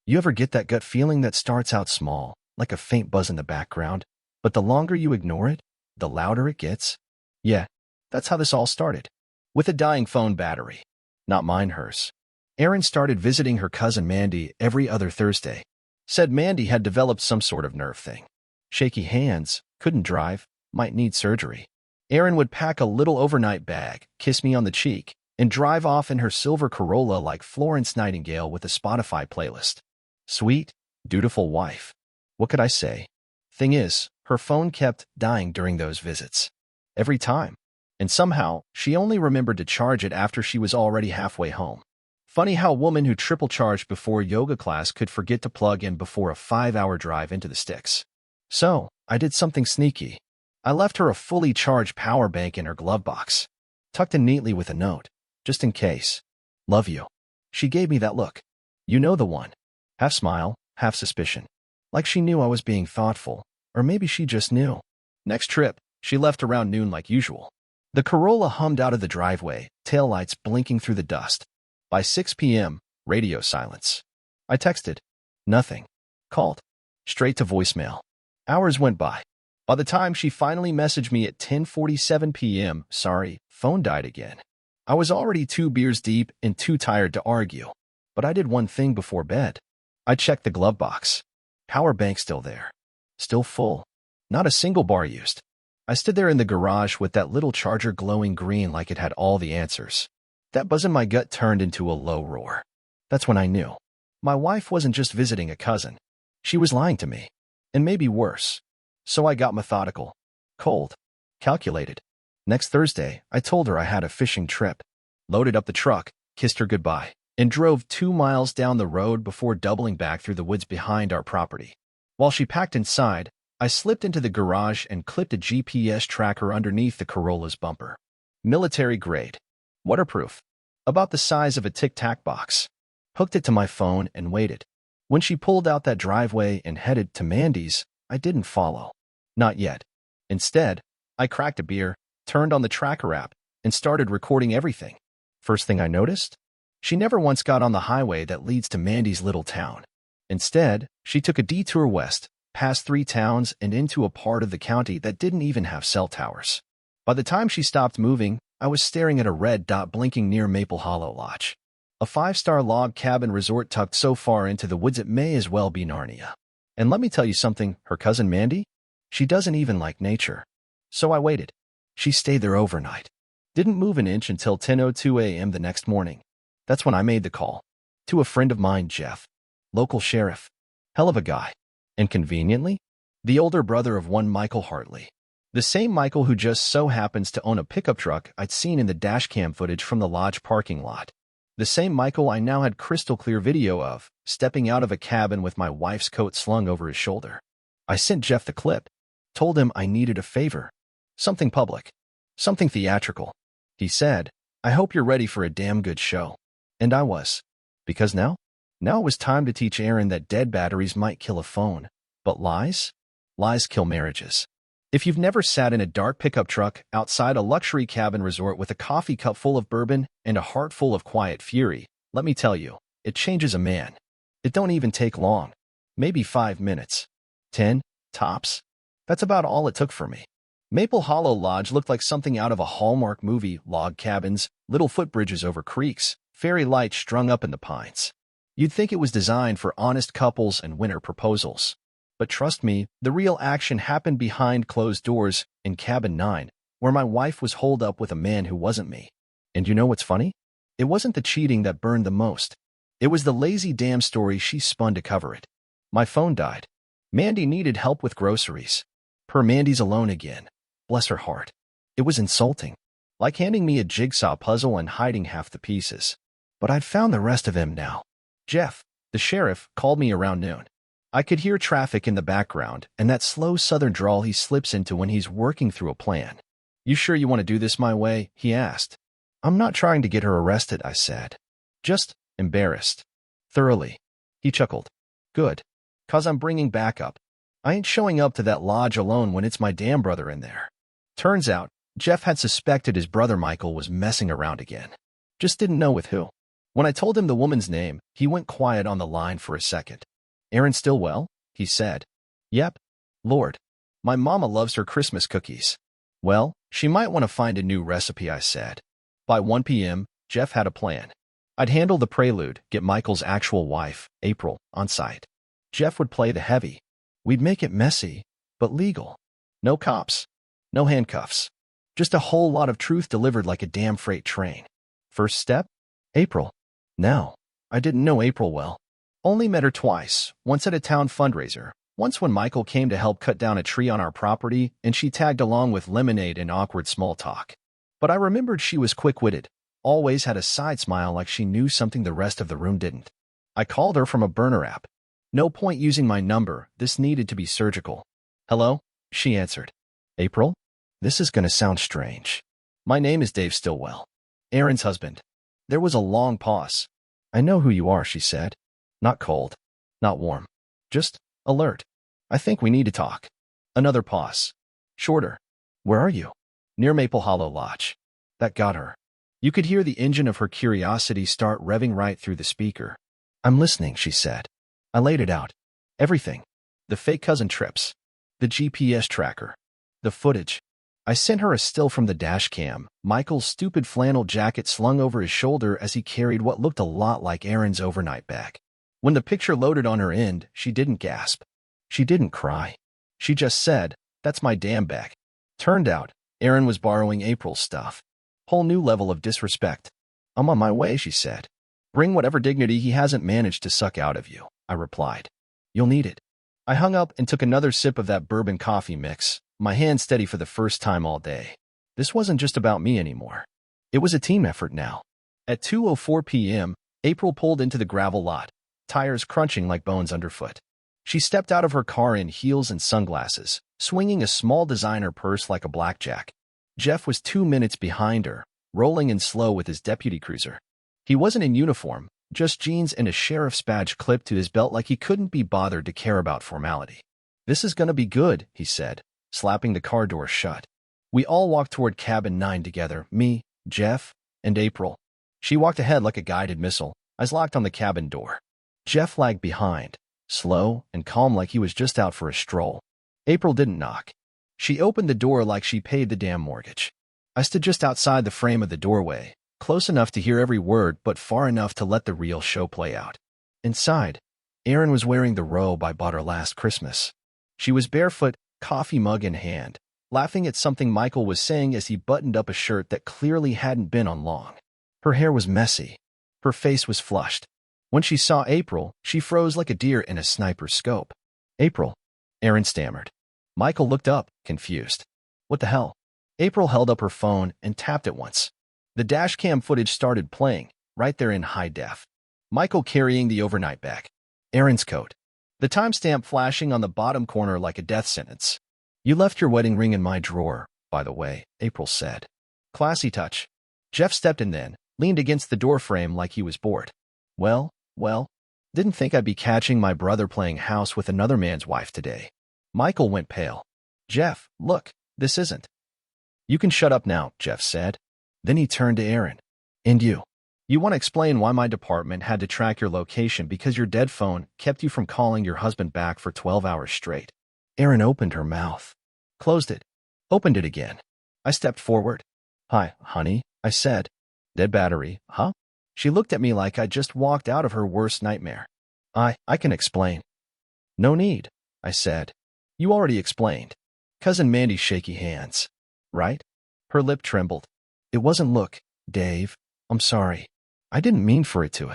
You ever get that gut feeling that starts out small, like a faint buzz in the background, but the longer you ignore it, the louder it gets? Yeah, that's how this all started. With a dying phone battery. Not mine, hers. Erin started visiting her cousin Mandy every other Thursday. Said Mandy had developed some sort of nerve thing. Shaky hands, couldn't drive, might need surgery. Erin would pack a little overnight bag, kiss me on the cheek, and drive off in her silver Corolla like Florence Nightingale with a Spotify playlist. Sweet, dutiful wife. What could I say? Thing is, her phone kept dying during those visits. Every time. And somehow, she only remembered to charge it after she was already halfway home. Funny how a woman who triple-charged before yoga class could forget to plug in before a 5-hour drive into the sticks. So, I did something sneaky. I left her a fully charged power bank in her glove box, tucked in neatly with a note, just in case. Love you. She gave me that look. You know the one. Half smile, half suspicion. Like she knew I was being thoughtful, or maybe she just knew. Next trip, she left around noon like usual. The Corolla hummed out of the driveway, taillights blinking through the dust. By 6 p.m., radio silence. I texted. Nothing. Called. Straight to voicemail. Hours went by. By the time she finally messaged me at 10:47 p.m., sorry, phone died again. I was already 2 beers deep and too tired to argue. But I did one thing before bed. I checked the glove box. Power bank still there. Still full. Not a single bar used. I stood there in the garage with that little charger glowing green like it had all the answers. That buzz in my gut turned into a low roar. That's when I knew. My wife wasn't just visiting a cousin. She was lying to me. And maybe worse. So I got methodical. Cold. Calculated. Next Thursday, I told her I had a fishing trip. Loaded up the truck, kissed her goodbye, and drove 2 miles down the road before doubling back through the woods behind our property. While she packed inside, I slipped into the garage and clipped a GPS tracker underneath the Corolla's bumper. Military grade. Waterproof. About the size of a tic-tac box. Hooked it to my phone and waited. When she pulled out that driveway and headed to Mandy's, I didn't follow. Not yet. Instead, I cracked a beer, turned on the tracker app, and started recording everything. First thing I noticed? She never once got on the highway that leads to Mandy's little town. Instead, she took a detour west, past 3 towns and into a part of the county that didn't even have cell towers. By the time she stopped moving, I was staring at a red dot blinking near Maple Hollow Lodge. A 5-star log cabin resort tucked so far into the woods it may as well be Narnia. And let me tell you something, her cousin Mandy? She doesn't even like nature. So I waited. She stayed there overnight. Didn't move an inch until 10:02 a.m. the next morning. That's when I made the call. To a friend of mine, Jeff. Local sheriff. Hell of a guy. And conveniently, the older brother of one Michael Hartley. The same Michael who just so happens to own a pickup truck I'd seen in the dashcam footage from the lodge parking lot. The same Michael I now had crystal clear video of, stepping out of a cabin with my wife's coat slung over his shoulder. I sent Jeff the clip. Told him I needed a favor. Something public. Something theatrical. He said, I hope you're ready for a damn good show. And I was. Because now it was time to teach Erin that dead batteries might kill a phone. But lies? Lies kill marriages. If you've never sat in a dark pickup truck outside a luxury cabin resort with a coffee cup full of bourbon and a heart full of quiet fury, let me tell you, it changes a man. It don't even take long. Maybe 5 minutes. 10, tops. That's about all it took for me. Maple Hollow Lodge looked like something out of a Hallmark movie, log cabins, little footbridges over creeks, fairy lights strung up in the pines. You'd think it was designed for honest couples and winter proposals. But trust me, the real action happened behind closed doors in Cabin 9, where my wife was holed up with a man who wasn't me. And you know what's funny? It wasn't the cheating that burned the most. It was the lazy damn story she spun to cover it. My phone died. Mandy needed help with groceries. Per Mandy's alone again. Bless her heart. It was insulting. Like handing me a jigsaw puzzle and hiding half the pieces. But I'd found the rest of him now. Jeff, the sheriff, called me around noon. I could hear traffic in the background and that slow southern drawl he slips into when he's working through a plan. You sure you want to do this my way? He asked. I'm not trying to get her arrested, I said. Just embarrassed. Thoroughly. He chuckled. Good. 'Cause I'm bringing backup. I ain't showing up to that lodge alone when it's my damn brother in there. Turns out, Jeff had suspected his brother Michael was messing around again. Just didn't know with who. When I told him the woman's name, he went quiet on the line for a second. Aaron Stillwell? He said. Yep. Lord. My mama loves her Christmas cookies. Well, she might want to find a new recipe, I said. By 1 p.m., Jeff had a plan. I'd handle the prelude, get Michael's actual wife, April, on site. Jeff would play the heavy. We'd make it messy, but legal. No cops. No handcuffs. Just a whole lot of truth delivered like a damn freight train. First step? April. No, I didn't know April well. Only met her twice, once at a town fundraiser, once when Michael came to help cut down a tree on our property and she tagged along with lemonade and awkward small talk. But I remembered she was quick-witted, always had a side smile like she knew something the rest of the room didn't. I called her from a burner app. No point using my number, this needed to be surgical. Hello? She answered. April? This is gonna sound strange. My name is Dave Stillwell. Aaron's husband. There was a long pause. I know who you are, she said. Not cold. Not warm. Just alert. I think we need to talk. Another pause. Shorter. Where are you? Near Maple Hollow Lodge. That got her. You could hear the engine of her curiosity start revving right through the speaker. I'm listening, she said. I laid it out. Everything. The fake cousin trips. The GPS tracker. The footage. I sent her a still from the dash cam, Michael's stupid flannel jacket slung over his shoulder as he carried what looked a lot like Aaron's overnight bag. When the picture loaded on her end, she didn't gasp. She didn't cry. She just said, "That's my damn bag." Turned out, Aaron was borrowing April's stuff. Whole new level of disrespect. I'm on my way, she said. Bring whatever dignity he hasn't managed to suck out of you, I replied. You'll need it. I hung up and took another sip of that bourbon coffee mix, my hand steady for the first time all day. This wasn't just about me anymore. It was a team effort now. At 2:04 p.m., April pulled into the gravel lot, tires crunching like bones underfoot. She stepped out of her car in heels and sunglasses, swinging a small designer purse like a blackjack. Jeff was 2 minutes behind her, rolling in slow with his deputy cruiser. He wasn't in uniform, just jeans and a sheriff's badge clipped to his belt like he couldn't be bothered to care about formality. This is gonna be good, he said, slapping the car door shut. We all walked toward cabin 9 together, me, Jeff, and April. She walked ahead like a guided missile, eyes locked on the cabin door. Jeff lagged behind, slow and calm like he was just out for a stroll. April didn't knock. She opened the door like she paid the damn mortgage. I stood just outside the frame of the doorway, close enough to hear every word but far enough to let the real show play out. Inside, Erin was wearing the robe I bought her last Christmas. She was barefoot, coffee mug in hand, laughing at something Michael was saying as he buttoned up a shirt that clearly hadn't been on long. Her hair was messy. Her face was flushed. When she saw April, she froze like a deer in a sniper's scope. April, Erin stammered. Michael looked up, confused. What the hell? April held up her phone and tapped it once. The dashcam footage started playing, right there in high def. Michael carrying the overnight bag. Erin's coat. The timestamp flashing on the bottom corner like a death sentence. You left your wedding ring in my drawer, by the way, April said. Classy touch. Jeff stepped in then, leaned against the doorframe like he was bored. Well, didn't think I'd be catching my brother playing house with another man's wife today. Michael went pale. Jeff, look, this isn't. You can shut up now, Jeff said. Then he turned to Erin. And you? You want to explain why my department had to track your location because your dead phone kept you from calling your husband back for 12 hours straight. Erin opened her mouth. Closed it. Opened it again. I stepped forward. Hi, honey, I said. Dead battery, huh? She looked at me like I'd just walked out of her worst nightmare. I can explain. No need, I said. You already explained. Cousin Mandy's shaky hands. Right? Her lip trembled. It wasn't look, Dave. I'm sorry. I didn't mean for it to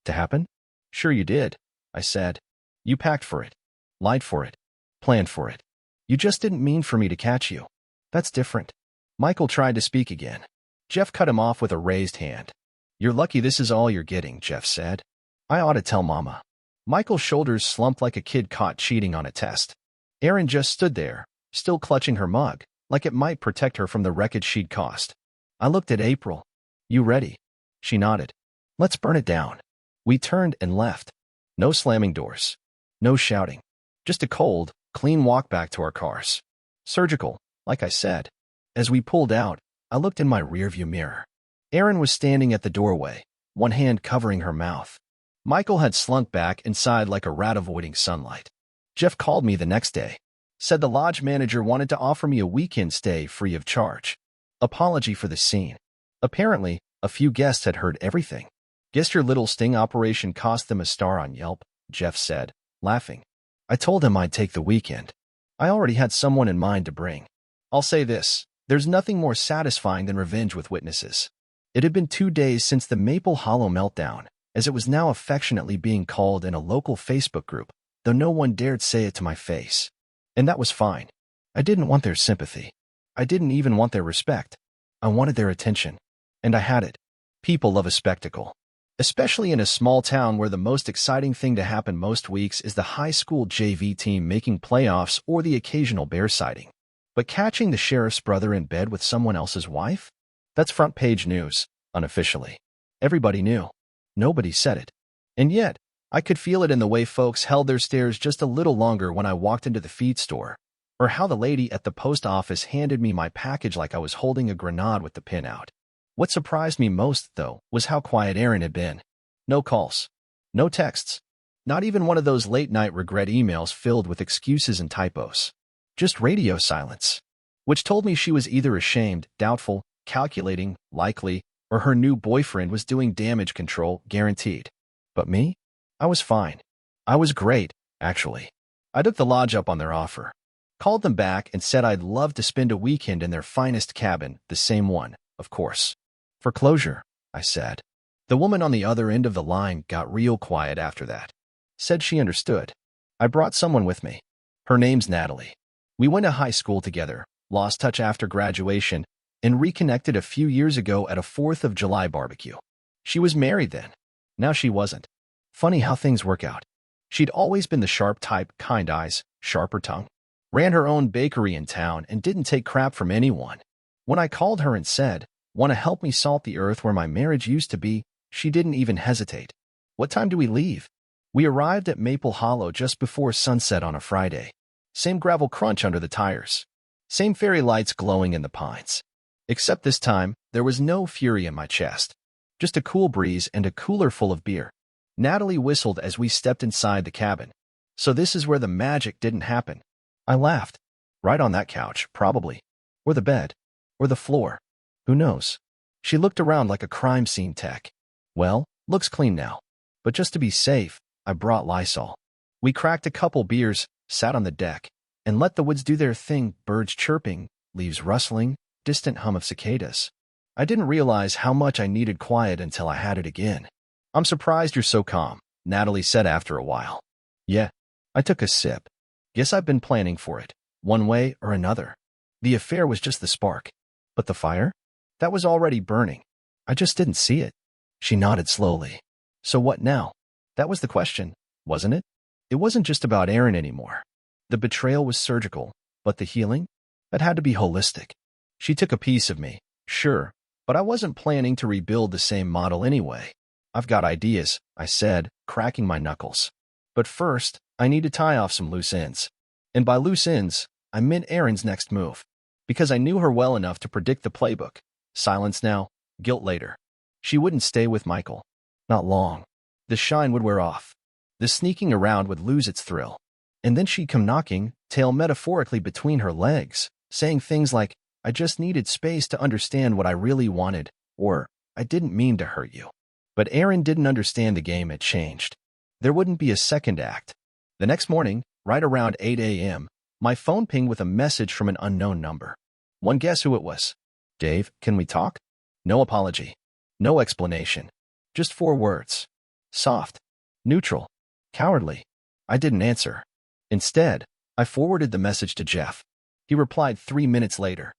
happen. Sure you did, I said. You packed for it. Lied for it. Planned for it. You just didn't mean for me to catch you. That's different. Michael tried to speak again. Jeff cut him off with a raised hand. You're lucky this is all you're getting, Jeff said. I ought to tell Mama. Michael's shoulders slumped like a kid caught cheating on a test. Erin just stood there, still clutching her mug, like it might protect her from the wreckage she'd caused. I looked at April. You ready? She nodded. Let's burn it down. We turned and left. No slamming doors. No shouting. Just a cold, clean walk back to our cars. Surgical, like I said. As we pulled out, I looked in my rearview mirror. Erin was standing at the doorway, one hand covering her mouth. Michael had slunk back inside like a rat avoiding sunlight. Jeff called me the next day. Said the lodge manager wanted to offer me a weekend stay free of charge. Apology for the scene. Apparently, a few guests had heard everything. Guess your little sting operation cost them a star on Yelp, Jeff said, laughing. I told him I'd take the weekend. I already had someone in mind to bring. I'll say this, there's nothing more satisfying than revenge with witnesses. It had been 2 days since the Maple Hollow meltdown, as it was now affectionately being called in a local Facebook group, though no one dared say it to my face. And that was fine. I didn't want their sympathy. I didn't even want their respect. I wanted their attention. And I had it. People love a spectacle. Especially in a small town where the most exciting thing to happen most weeks is the high school JV team making playoffs or the occasional bear sighting. But catching the sheriff's brother in bed with someone else's wife? That's front page news, unofficially. Everybody knew. Nobody said it. And yet, I could feel it in the way folks held their stares just a little longer when I walked into the feed store, or how the lady at the post office handed me my package like I was holding a grenade with the pin out. What surprised me most, though, was how quiet Erin had been. No calls. No texts. Not even one of those late-night regret emails filled with excuses and typos. Just radio silence. Which told me she was either ashamed, doubtful, calculating, likely, or her new boyfriend was doing damage control, guaranteed. But me? I was fine. I was great, actually. I took the lodge up on their offer. Called them back and said I'd love to spend a weekend in their finest cabin, the same one, of course. For closure, I said. The woman on the other end of the line got real quiet after that. Said she understood. I brought someone with me. Her name's Natalie. We went to high school together, lost touch after graduation, and reconnected a few years ago at a 4th of July barbecue. She was married then. Now she wasn't. Funny how things work out. She'd always been the sharp type, kind eyes, sharper tongue. Ran her own bakery in town and didn't take crap from anyone. When I called her and said, "Want to help me salt the earth where my marriage used to be?" she didn't even hesitate. "What time do we leave?" We arrived at Maple Hollow just before sunset on a Friday. Same gravel crunch under the tires. Same fairy lights glowing in the pines. Except this time, there was no fury in my chest. Just a cool breeze and a cooler full of beer. Natalie whistled as we stepped inside the cabin. So this is where the magic didn't happen. I laughed. Right on that couch, probably. Or the bed. Or the floor. Who knows? She looked around like a crime scene tech. Well, looks clean now. But just to be safe, I brought Lysol. We cracked a couple beers, sat on the deck, and let the woods do their thing, birds chirping, leaves rustling, distant hum of cicadas. I didn't realize how much I needed quiet until I had it again. "I'm surprised you're so calm," Natalie said after a while. "Yeah." I took a sip. "Guess I've been planning for it, one way or another. The affair was just the spark. But the fire? That was already burning. I just didn't see it." She nodded slowly. "So what now?" That was the question, wasn't it? It wasn't just about Erin anymore. The betrayal was surgical, but the healing? That had to be holistic. She took a piece of me, sure, but I wasn't planning to rebuild the same model anyway. "I've got ideas," I said, cracking my knuckles. "But first, I need to tie off some loose ends." And by loose ends, I meant Erin's next move. Because I knew her well enough to predict the playbook. Silence now, guilt later. She wouldn't stay with Michael. Not long. The shine would wear off. The sneaking around would lose its thrill. And then she'd come knocking, tail metaphorically between her legs, saying things like, "I just needed space to understand what I really wanted," or, "I didn't mean to hurt you." But Erin didn't understand the game had changed. There wouldn't be a second act. The next morning, right around 8 a.m., my phone pinged with a message from an unknown number. One guess who it was. "Dave, can we talk?" No apology. No explanation. Just 4 words. Soft. Neutral. Cowardly. I didn't answer. Instead, I forwarded the message to Jeff. He replied 3 minutes later.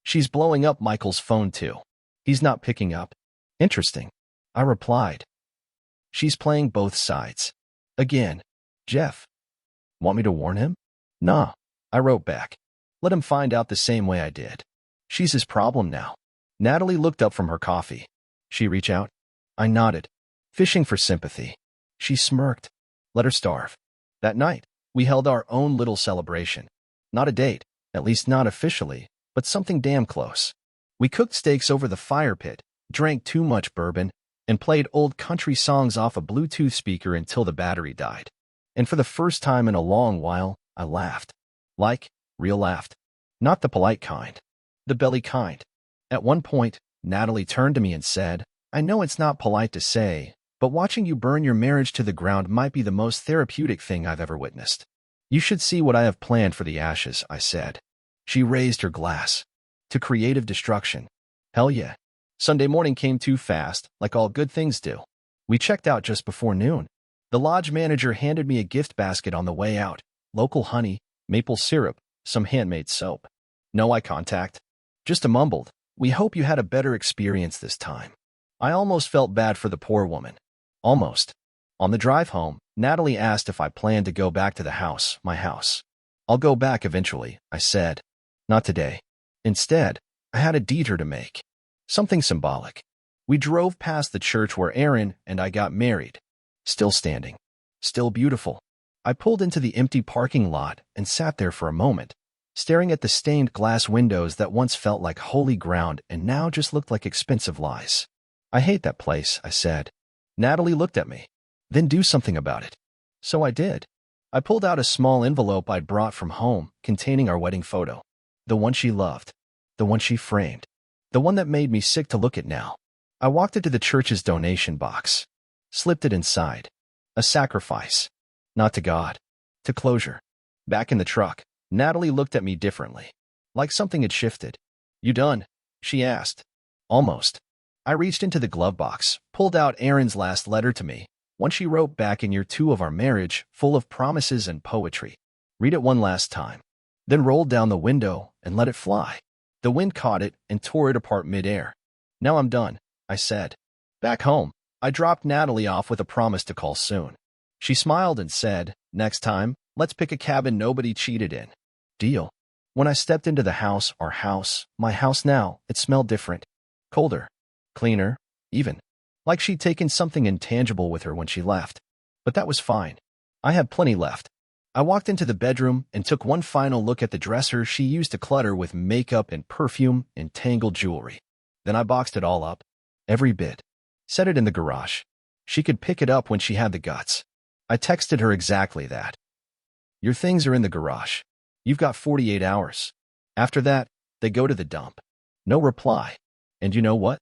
"She's blowing up Michael's phone too. He's not picking up." "Interesting." I replied. "She's playing both sides." Again. "Jeff. Want me to warn him?" "Nah." I wrote back. "Let him find out the same way I did. She's his problem now." Natalie looked up from her coffee. "She reach out?" I nodded, fishing for sympathy. She smirked. Let her starve. That night, we held our own little celebration. Not a date, at least not officially, but something damn close. We cooked steaks over the fire pit, drank too much bourbon, and played old country songs off a Bluetooth speaker until the battery died. And for the first time in a long while, I laughed. Like, real laughed. Not the polite kind. The belly kind. At one point, Natalie turned to me and said, "I know it's not polite to say, but watching you burn your marriage to the ground might be the most therapeutic thing I've ever witnessed." "You should see what I have planned for the ashes," I said. She raised her glass. "To creative destruction." Hell yeah. Sunday morning came too fast, like all good things do. We checked out just before noon. The lodge manager handed me a gift basket on the way out. Local honey, maple syrup, some handmade soap. No eye contact. Just a mumbled, "We hope you had a better experience this time." I almost felt bad for the poor woman. Almost. On the drive home, Natalie asked if I planned to go back to the house, my house. "I'll go back eventually," I said. "Not today." Instead, I had a detour to make. Something symbolic. We drove past the church where Aaron and I got married. Still standing. Still beautiful. I pulled into the empty parking lot and sat there for a moment, staring at the stained glass windows that once felt like holy ground and now just looked like expensive lies. "I hate that place," I said. Natalie looked at me. "Then do something about it." So I did. I pulled out a small envelope I'd brought from home containing our wedding photo. The one she loved. The one she framed. The one that made me sick to look at now. I walked it to the church's donation box. Slipped it inside. A sacrifice. Not to God. To closure. Back in the truck, Natalie looked at me differently. Like something had shifted. "You done?" she asked. Almost. I reached into the glove box, pulled out Erin's last letter to me, one she wrote back in year 2 of our marriage, full of promises and poetry. Read it one last time. Then rolled down the window and let it fly. The wind caught it and tore it apart midair. "Now I'm done," I said. Back home, I dropped Natalie off with a promise to call soon. She smiled and said, "Next time, let's pick a cabin nobody cheated in." Deal. When I stepped into the house, our house, my house now, it smelled different. Colder. Cleaner. Even. Like she'd taken something intangible with her when she left. But that was fine. I had plenty left. I walked into the bedroom and took one final look at the dresser she used to clutter with makeup and perfume and tangled jewelry. Then I boxed it all up. Every bit. Set it in the garage. She could pick it up when she had the guts. I texted her exactly that. "Your things are in the garage. You've got 48 hours. After that, they go to the dump." No reply. And you know what?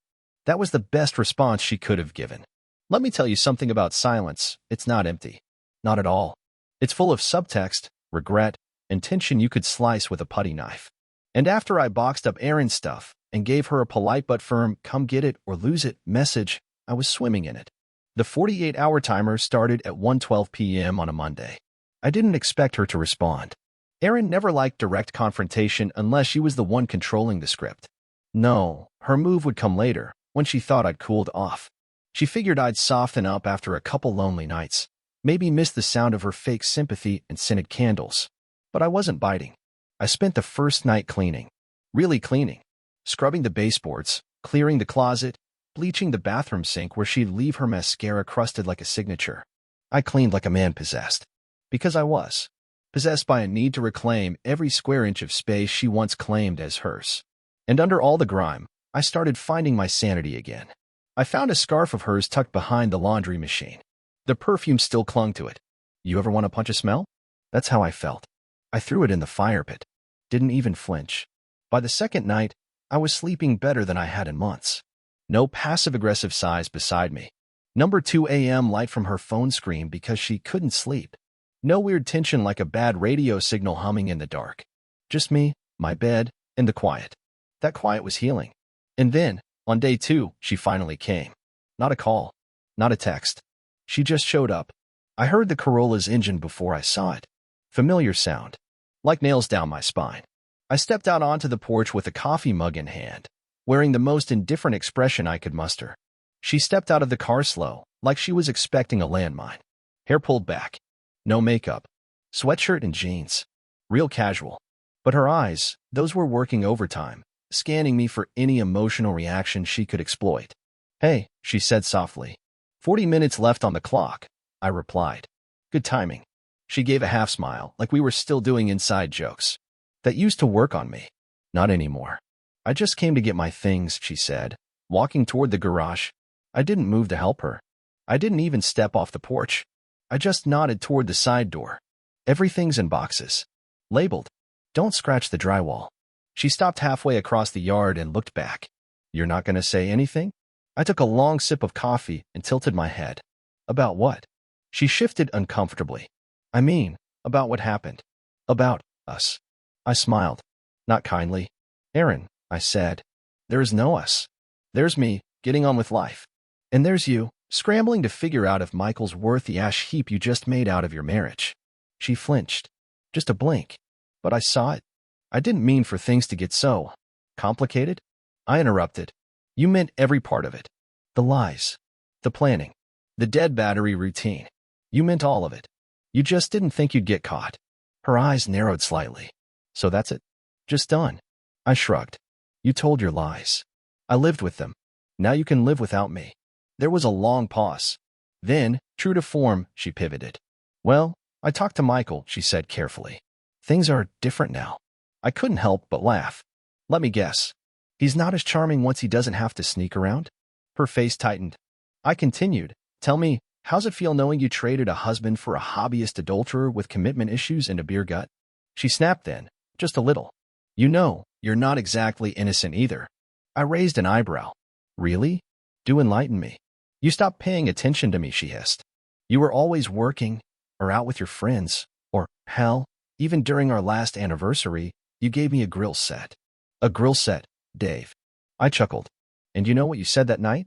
That was the best response she could have given. Let me tell you something about silence. It's not empty. Not at all. It's full of subtext, regret, and tension you could slice with a putty knife. And after I boxed up Erin's stuff and gave her a polite but firm "come get it or lose it" message, I was swimming in it. The 48-hour timer started at 1:12 p.m. on a Monday. I didn't expect her to respond. Erin never liked direct confrontation unless she was the one controlling the script. No, her move would come later, when she thought I'd cooled off. She figured I'd soften up after a couple lonely nights, maybe miss the sound of her fake sympathy and scented candles. But I wasn't biting. I spent the first night cleaning. Really cleaning. Scrubbing the baseboards, clearing the closet, bleaching the bathroom sink where she'd leave her mascara crusted like a signature. I cleaned like a man possessed. Because I was. Possessed by a need to reclaim every square inch of space she once claimed as hers. And under all the grime, I started finding my sanity again. I found a scarf of hers tucked behind the laundry machine. The perfume still clung to it. You ever want to punch a smell? That's how I felt. I threw it in the fire pit. Didn't even flinch. By the second night, I was sleeping better than I had in months. No passive-aggressive sighs beside me. Number 2 a.m. light from her phone screen because she couldn't sleep. No weird tension like a bad radio signal humming in the dark. Just me, my bed, and the quiet. That quiet was healing. And then, on day 2, she finally came. Not a call. Not a text. She just showed up. I heard the Corolla's engine before I saw it. Familiar sound. Like nails down my spine. I stepped out onto the porch with a coffee mug in hand, wearing the most indifferent expression I could muster. She stepped out of the car slow, like she was expecting a landmine. Hair pulled back. No makeup. Sweatshirt and jeans. Real casual. But her eyes, those were working overtime, scanning me for any emotional reaction she could exploit. "Hey," she said softly. 40 minutes left on the clock, I replied. Good timing. She gave a half smile, like we were still doing inside jokes. That used to work on me. Not anymore. "I just came to get my things," she said, walking toward the garage. I didn't move to help her. I didn't even step off the porch. I just nodded toward the side door. Everything's in boxes. Labeled. Don't scratch the drywall. She stopped halfway across the yard and looked back. You're not going to say anything? I took a long sip of coffee and tilted my head. About what? She shifted uncomfortably. I mean, about what happened. About us. I smiled. Not kindly. Aaron, I said. There is no us. There's me, getting on with life. And there's you, scrambling to figure out if Michael's worth the ash heap you just made out of your marriage. She flinched. Just a blink. But I saw it. I didn't mean for things to get so complicated. I interrupted. You meant every part of it. The lies. The planning. The dead battery routine. You meant all of it. You just didn't think you'd get caught. Her eyes narrowed slightly. So that's it? Just done. I shrugged. You told your lies. I lived with them. Now you can live without me. There was a long pause. Then, true to form, she pivoted. Well, I talked to Michael, she said carefully. Things are different now. I couldn't help but laugh. Let me guess. He's not as charming once he doesn't have to sneak around? Her face tightened. I continued. Tell me, how's it feel knowing you traded a husband for a hobbyist adulterer with commitment issues and a beer gut? She snapped then, just a little. You know, you're not exactly innocent either. I raised an eyebrow. Really? Do enlighten me. You stopped paying attention to me, she hissed. You were always working, or out with your friends, or, hell, even during our last anniversary, you gave me a grill set. A grill set, Dave. I chuckled. And you know what you said that night?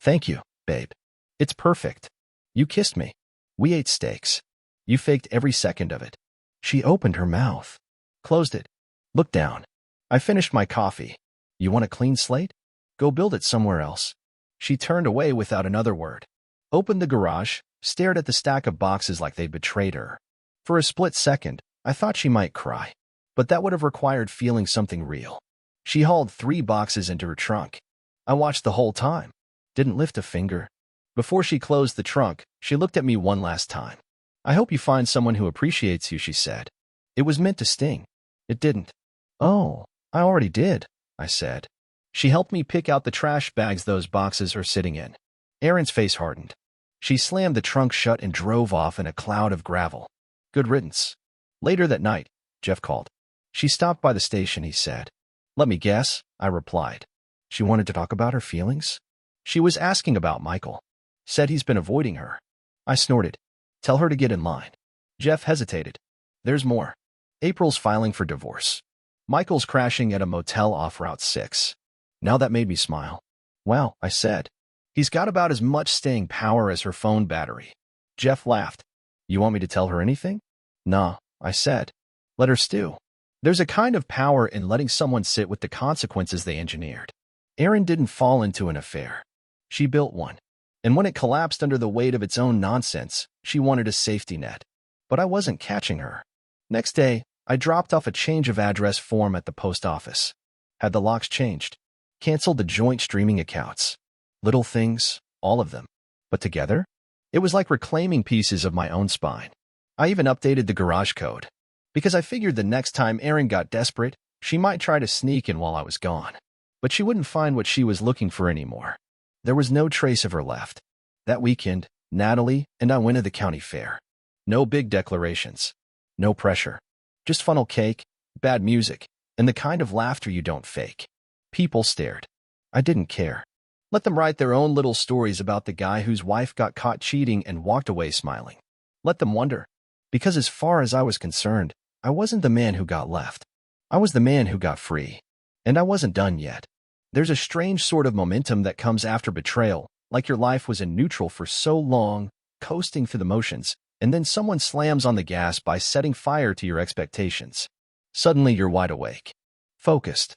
Thank you, babe. It's perfect. You kissed me. We ate steaks. You faked every second of it. She opened her mouth. Closed it. Looked down. I finished my coffee. You want a clean slate? Go build it somewhere else. She turned away without another word. Opened the garage, stared at the stack of boxes like they'd betrayed her. For a split second, I thought she might cry. But that would have required feeling something real. She hauled 3 boxes into her trunk. I watched the whole time. Didn't lift a finger. Before she closed the trunk, she looked at me one last time. I hope you find someone who appreciates you, she said. It was meant to sting. It didn't. Oh, I already did, I said. She helped me pick out the trash bags those boxes are sitting in. Erin's face hardened. She slammed the trunk shut and drove off in a cloud of gravel. Good riddance. Later that night, Jeff called. She stopped by the station, he said. Let me guess, I replied. She wanted to talk about her feelings? She was asking about Michael. Said he's been avoiding her. I snorted. Tell her to get in line. Jeff hesitated. There's more. April's filing for divorce. Michael's crashing at a motel off Route 6. Now that made me smile. Well, I said. He's got about as much staying power as her phone battery. Jeff laughed. You want me to tell her anything? Nah, I said. Let her stew. There's a kind of power in letting someone sit with the consequences they engineered. Erin didn't fall into an affair. She built one. And when it collapsed under the weight of its own nonsense, she wanted a safety net. But I wasn't catching her. Next day, I dropped off a change of address form at the post office. Had the locks changed. Canceled the joint streaming accounts. Little things, all of them. But together, it was like reclaiming pieces of my own spine. I even updated the garage code. Because I figured the next time Erin got desperate, she might try to sneak in while I was gone. But she wouldn't find what she was looking for anymore. There was no trace of her left. That weekend, Natalie and I went to the county fair. No big declarations. No pressure. Just funnel cake, bad music, and the kind of laughter you don't fake. People stared. I didn't care. Let them write their own little stories about the guy whose wife got caught cheating and walked away smiling. Let them wonder. Because as far as I was concerned, I wasn't the man who got left. I was the man who got free. And I wasn't done yet. There's a strange sort of momentum that comes after betrayal, like your life was in neutral for so long, coasting through the motions, and then someone slams on the gas by setting fire to your expectations. Suddenly you're wide awake. Focused.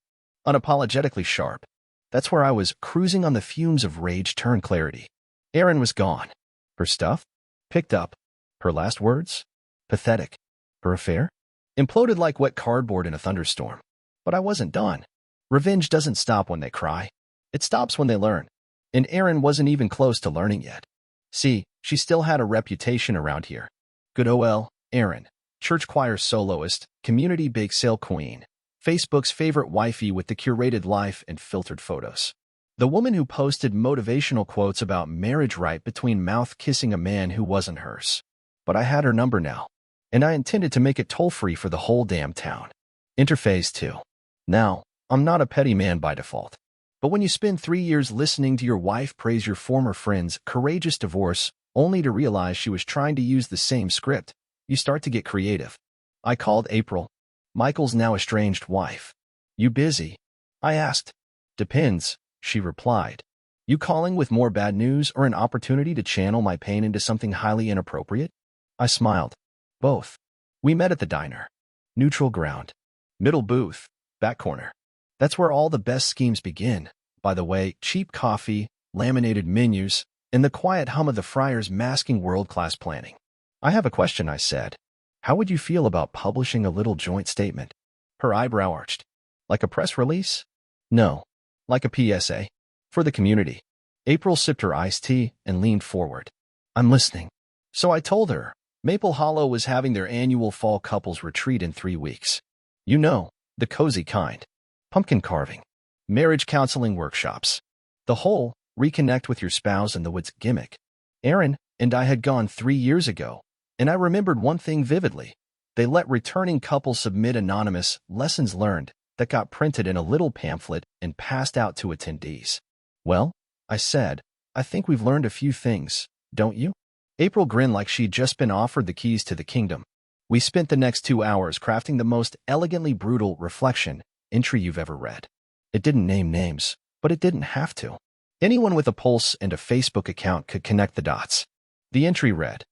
Unapologetically sharp. That's where I was, cruising on the fumes of rage turned clarity. Erin was gone. Her stuff? Picked up. Her last words? Pathetic. Her affair? Imploded like wet cardboard in a thunderstorm. But I wasn't done. Revenge doesn't stop when they cry. It stops when they learn. And Erin wasn't even close to learning yet. See, she still had a reputation around here. Good ol' Erin, church choir soloist, community bake sale queen, Facebook's favorite wifey with the curated life and filtered photos. The woman who posted motivational quotes about marriage right between mouth kissing a man who wasn't hers. But I had her number now, and I intended to make it toll-free for the whole damn town. Interphase 2. Now, I'm not a petty man by default. But when you spend 3 years listening to your wife praise your former friend's courageous divorce, only to realize she was trying to use the same script, you start to get creative. I called April, Michael's now estranged wife. You busy? I asked. Depends, she replied. You calling with more bad news or an opportunity to channel my pain into something highly inappropriate? I smiled. Both. We met at the diner. Neutral ground. Middle booth. Back corner. That's where all the best schemes begin. By the way, cheap coffee, laminated menus, and the quiet hum of the friars masking world-class planning. I have a question, I said. How would you feel about publishing a little joint statement? Her eyebrow arched. Like a press release? No. Like a PSA. For the community. April sipped her iced tea and leaned forward. I'm listening. So I told her, Maple Hollow was having their annual fall couples retreat in 3 weeks. You know, the cozy kind. Pumpkin carving. Marriage counseling workshops. The whole reconnect with your spouse in the woods gimmick. Aaron and I had gone 3 years ago, and I remembered one thing vividly. They let returning couples submit anonymous lessons learned that got printed in a little pamphlet and passed out to attendees. Well, I said, I think we've learned a few things, don't you? April grinned like she'd just been offered the keys to the kingdom. We spent the next 2 hours crafting the most elegantly brutal reflection entry you've ever read. It didn't name names, but it didn't have to. Anyone with a pulse and a Facebook account could connect the dots. The entry read,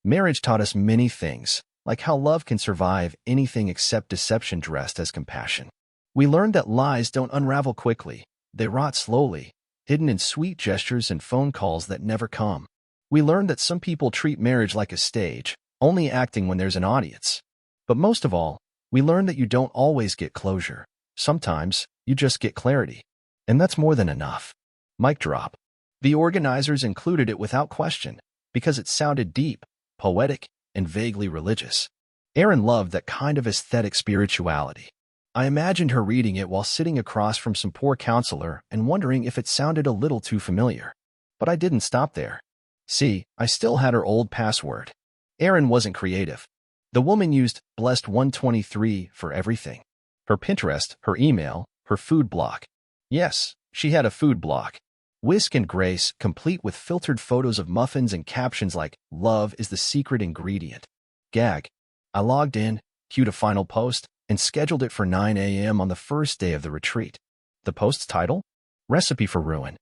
Marriage taught us many things, like how love can survive anything except deception dressed as compassion. We learned that lies don't unravel quickly. They rot slowly, hidden in sweet gestures and phone calls that never come. We learned that some people treat marriage like a stage, only acting when there's an audience. But most of all, we learned that you don't always get closure. Sometimes, you just get clarity. And that's more than enough. Mic drop. The organizers included it without question, because it sounded deep, poetic, and vaguely religious. Aaron loved that kind of aesthetic spirituality. I imagined her reading it while sitting across from some poor counselor and wondering if it sounded a little too familiar. But I didn't stop there. See, I still had her old password. Aaron wasn't creative. The woman used Blessed 123 for everything. Her Pinterest, her email, her food block. Yes, she had a food block. Whisk and Grace, complete with filtered photos of muffins and captions like, Love is the secret ingredient. Gag. I logged in, queued a final post, and scheduled it for 9 a.m. on the first day of the retreat. The post's title? Recipe for Ruin.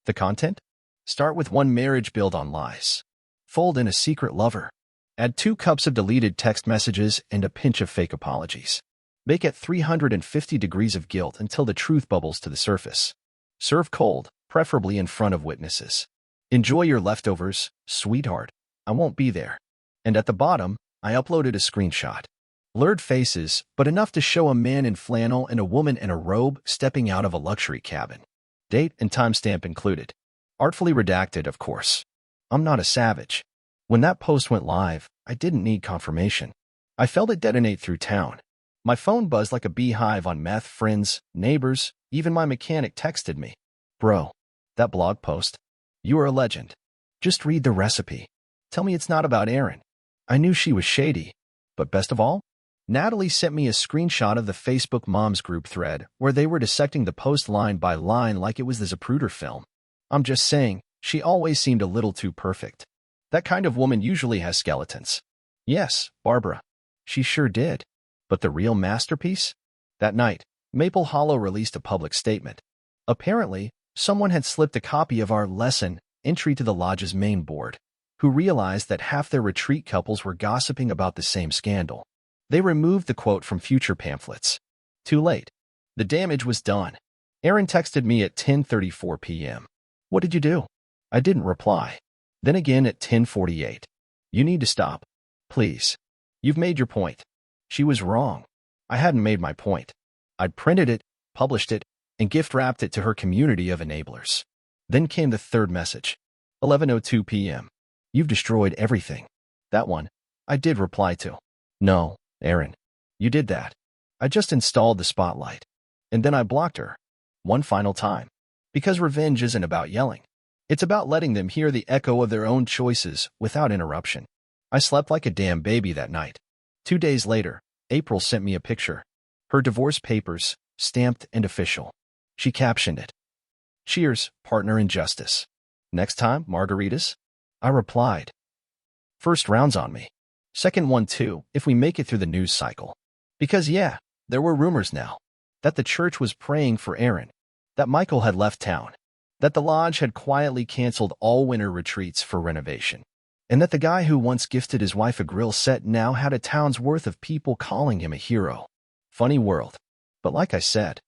The content? Start with 1 marriage built on lies. Fold in a secret lover. Add 2 cups of deleted text messages and a pinch of fake apologies. Bake at 350 degrees of guilt until the truth bubbles to the surface. Serve cold, preferably in front of witnesses. Enjoy your leftovers, sweetheart. I won't be there. And at the bottom, I uploaded a screenshot. Blurred faces, but enough to show a man in flannel and a woman in a robe stepping out of a luxury cabin. Date and timestamp included. Artfully redacted, of course. I'm not a savage. When that post went live, I didn't need confirmation. I felt it detonate through town. My phone buzzed like a beehive on meth. Friends, neighbors, even my mechanic texted me. Bro, that blog post. You are a legend. Just read the recipe. Tell me it's not about Aaron. I knew she was shady. But best of all, Natalie sent me a screenshot of the Facebook Moms group thread where they were dissecting the post line by line like it was the Zapruder film. I'm just saying, she always seemed a little too perfect. That kind of woman usually has skeletons. Yes, Barbara. She sure did. But the real masterpiece? That night, Maple Hollow released a public statement. Apparently, someone had slipped a copy of our lesson entry to the lodge's main board, who realized that half their retreat couples were gossiping about the same scandal. They removed the quote from future pamphlets. Too late. The damage was done. Aaron texted me at 10:34 p.m. What did you do? I didn't reply. Then again at 10:48. You need to stop. Please. You've made your point. She was wrong. I hadn't made my point. I'd printed it, published it, and gift-wrapped it to her community of enablers. Then came the third message. 11:02 p.m. You've destroyed everything. That one, I did reply to. No, Aaron. You did that. I just installed the spotlight. And then I blocked her. One final time. Because revenge isn't about yelling. It's about letting them hear the echo of their own choices without interruption. I slept like a damn baby that night. 2 days later, April sent me a picture. Her divorce papers, stamped and official. She captioned it, "Cheers, partner in justice. Next time, margaritas?" I replied, "First round's on me. Second one too, if we make it through the news cycle." Because yeah, there were rumors now. That the church was praying for Aaron. That Michael had left town. That the lodge had quietly canceled all winter retreats for renovation. And that the guy who once gifted his wife a grill set now had a town's worth of people calling him a hero. Funny world. But like I said,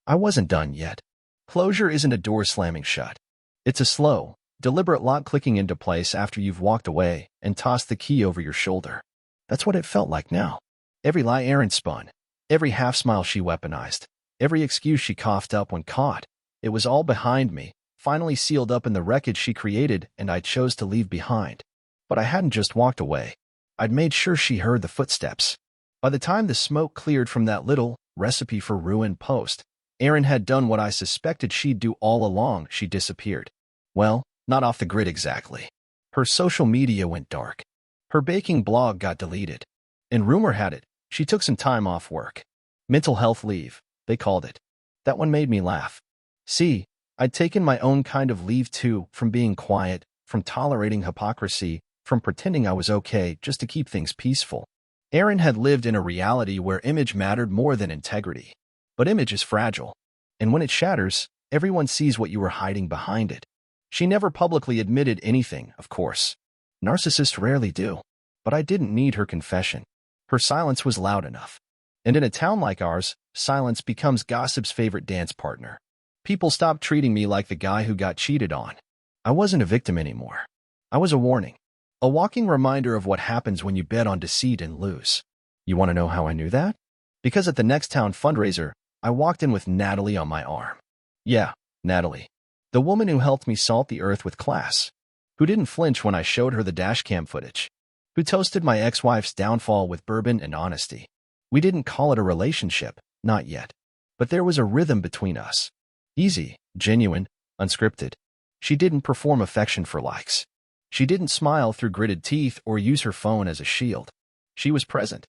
I wasn't done yet. Closure isn't a door slamming shut. It's a slow, deliberate lock clicking into place after you've walked away and tossed the key over your shoulder. That's what it felt like now. Every lie Aaron spun, every half-smile she weaponized, every excuse she coughed up when caught, it was all behind me, finally sealed up in the wreckage she created and I chose to leave behind. But I hadn't just walked away. I'd made sure she heard the footsteps. By the time the smoke cleared from that little recipe for ruin post, Erin had done what I suspected she'd do all along. She disappeared. Well, not off the grid exactly. Her social media went dark. Her baking blog got deleted. And rumor had it, she took some time off work. Mental health leave, they called it. That one made me laugh. See, I'd taken my own kind of leave too, from being quiet, from tolerating hypocrisy, from pretending I was okay just to keep things peaceful. Erin had lived in a reality where image mattered more than integrity. But image is fragile. And when it shatters, everyone sees what you were hiding behind it. She never publicly admitted anything, of course. Narcissists rarely do. But I didn't need her confession. Her silence was loud enough. And in a town like ours, silence becomes gossip's favorite dance partner. People stopped treating me like the guy who got cheated on. I wasn't a victim anymore. I was a warning. A walking reminder of what happens when you bet on deceit and lose. You want to know how I knew that? Because at the next town fundraiser, I walked in with Natalie on my arm. Yeah, Natalie. The woman who helped me salt the earth with class. Who didn't flinch when I showed her the dashcam footage. Who toasted my ex-wife's downfall with bourbon and honesty. We didn't call it a relationship, not yet. But there was a rhythm between us. Easy, genuine, unscripted. She didn't perform affection for likes. She didn't smile through gritted teeth or use her phone as a shield. She was present.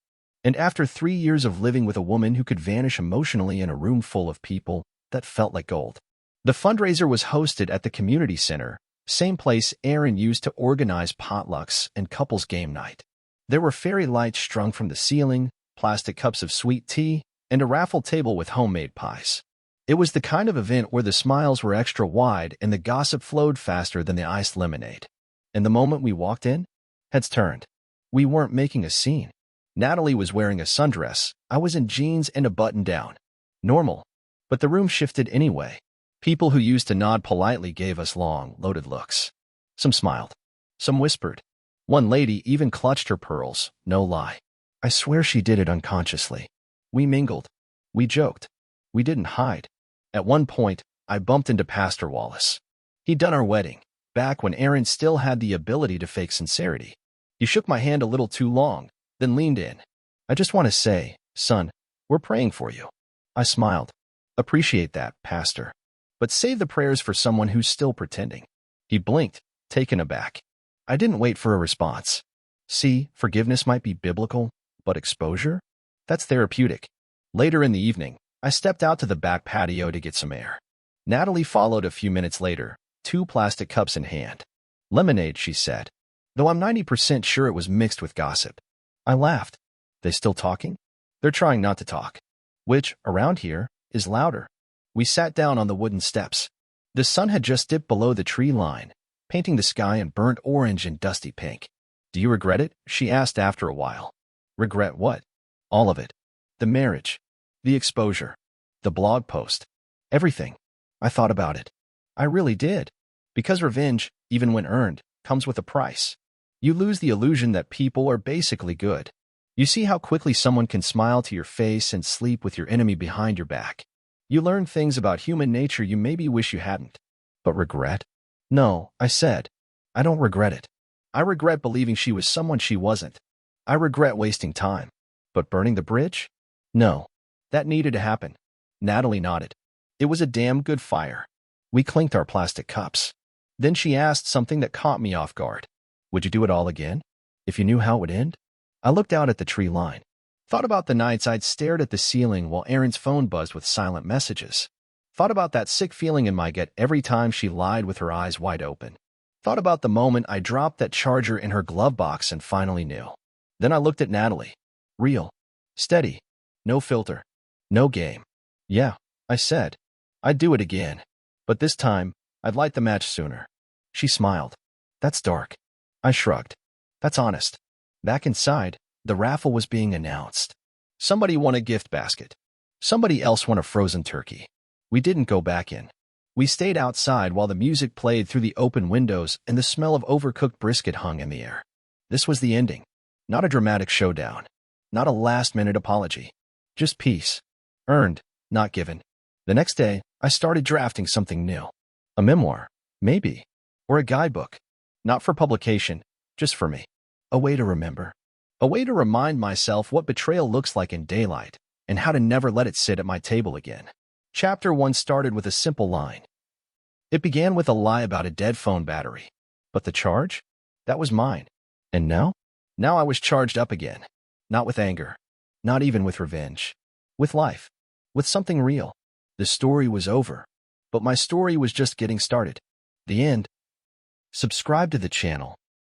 And after 3 years of living with a woman who could vanish emotionally in a room full of people, that felt like gold. The fundraiser was hosted at the community center, same place Erin used to organize potlucks and couples game night. There were fairy lights strung from the ceiling, plastic cups of sweet tea, and a raffle table with homemade pies. It was the kind of event where the smiles were extra wide and the gossip flowed faster than the iced lemonade. And the moment we walked in, heads turned. We weren't making a scene. Natalie was wearing a sundress. I was in jeans and a button-down. Normal. But the room shifted anyway. People who used to nod politely gave us long, loaded looks. Some smiled. Some whispered. One lady even clutched her pearls, no lie. I swear she did it unconsciously. We mingled. We joked. We didn't hide. At one point, I bumped into Pastor Wallace. He'd done our wedding, back when Erin still had the ability to fake sincerity. He shook my hand a little too long, then leaned in. I just want to say, son, we're praying for you. I smiled. Appreciate that, Pastor. But save the prayers for someone who's still pretending. He blinked, taken aback. I didn't wait for a response. See, forgiveness might be biblical, but exposure? That's therapeutic. Later in the evening, I stepped out to the back patio to get some air. Natalie followed a few minutes later, 2 plastic cups in hand. Lemonade, she said, though I'm 90% sure it was mixed with gossip. I laughed. They still talking? They're trying not to talk. Which, around here, is louder. We sat down on the wooden steps. The sun had just dipped below the tree line, painting the sky in burnt orange and dusty pink. Do you regret it? She asked after a while. Regret what? All of it. The marriage. The exposure. The blog post. Everything. I thought about it. I really did. Because revenge, even when earned, comes with a price. You lose the illusion that people are basically good. You see how quickly someone can smile to your face and sleep with your enemy behind your back. You learn things about human nature you maybe wish you hadn't. But regret? No, I said. I don't regret it. I regret believing she was someone she wasn't. I regret wasting time. But burning the bridge? No. That needed to happen. Natalie nodded. It was a damn good fire. We clinked our plastic cups. Then she asked something that caught me off guard. Would you do it all again? If you knew how it would end? I looked out at the tree line. Thought about the nights I'd stared at the ceiling while Erin's phone buzzed with silent messages. Thought about that sick feeling in my gut every time she lied with her eyes wide open. Thought about the moment I dropped that charger in her glove box and finally knew. Then I looked at Natalie. Real. Steady. No filter. No game. Yeah, I said. I'd do it again. But this time, I'd light the match sooner. She smiled. That's dark. I shrugged. That's honest. Back inside, the raffle was being announced. Somebody won a gift basket. Somebody else won a frozen turkey. We didn't go back in. We stayed outside while the music played through the open windows and the smell of overcooked brisket hung in the air. This was the ending. Not a dramatic showdown. Not a last-minute apology. Just peace. Earned, not given. The next day, I started drafting something new. A memoir, maybe. Or a guidebook. Not for publication, just for me. A way to remember. A way to remind myself what betrayal looks like in daylight, and how to never let it sit at my table again. Chapter 1 started with a simple line. It began with a lie about a dead phone battery. But the charge? That was mine. And now? Now I was charged up again. Not with anger. Not even with revenge. With life. With something real. The story was over. But my story was just getting started. The end. Subscribe to the channel